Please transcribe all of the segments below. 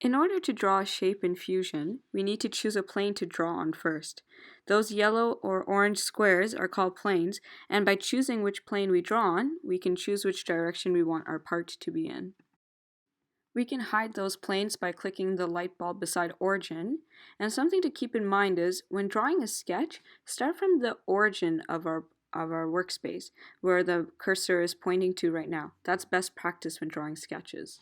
In order to draw a shape in Fusion, we need to choose a plane to draw on first. Those yellow or orange squares are called planes, and by choosing which plane we draw on, we can choose which direction we want our part to be in. We can hide those planes by clicking the light bulb beside origin, and something to keep in mind is, when drawing a sketch, start from the origin of our workspace, where the cursor is pointing to right now. That's best practice when drawing sketches.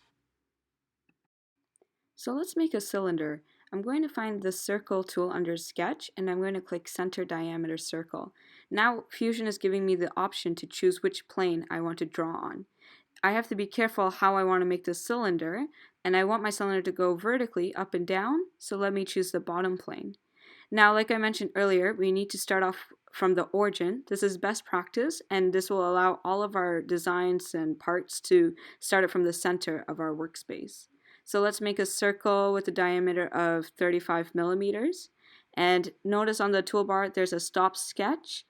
So let's make a cylinder. I'm going to find the circle tool under sketch, and I'm going to click center diameter circle. Now Fusion is giving me the option to choose which plane I want to draw on. I have to be careful how I want to make this cylinder, and I want my cylinder to go vertically up and down, so let me choose the bottom plane. Now, like I mentioned earlier, we need to start off from the origin. This is best practice, and this will allow all of our designs and parts to start it from the center of our workspace. So let's make a circle with a diameter of 35 millimeters. And notice on the toolbar there's a stop sketch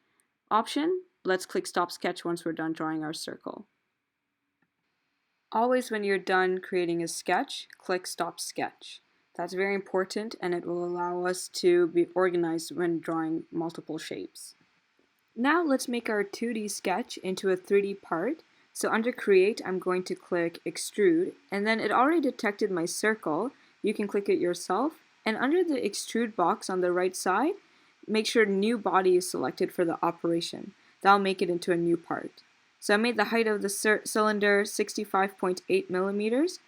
option. Let's click stop sketch once we're done drawing our circle. Always when you're done creating a sketch, click stop sketch. That's very important, and it will allow us to be organized when drawing multiple shapes. Now let's make our 2D sketch into a 3D part. So under create, I'm going to click extrude, and then it already detected my circle. You can click it yourself, and under the extrude box on the right side, make sure new body is selected for the operation. That'll make it into a new part. So I made the height of the cylinder 65.8 millimeters,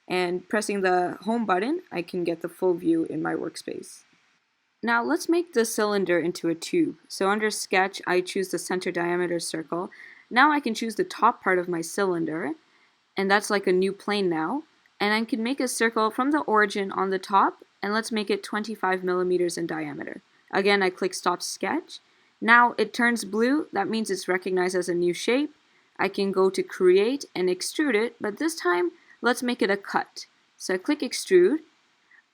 and pressing the home button, I can get the full view in my workspace. Now let's make the cylinder into a tube. So under sketch, I choose the center diameter circle. Now I can choose the top part of my cylinder, and that's like a new plane now. And I can make a circle from the origin on the top, and let's make it 25 millimeters in diameter. Again, I click stop sketch. Now it turns blue. That means it's recognized as a new shape. I can go to create and extrude it, but this time let's make it a cut. So I click extrude.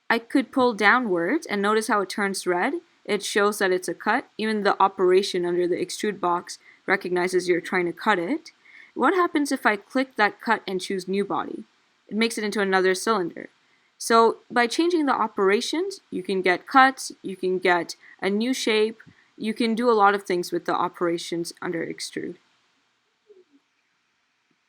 I could pull downwards, and notice how it turns red. It shows that it's a cut. Even the operation under the extrude box recognizes you're trying to cut it. What happens if I click that cut and choose new body? It makes it into another cylinder. So by changing the operations, you can get cuts, you can get a new shape, you can do a lot of things with the operations under extrude.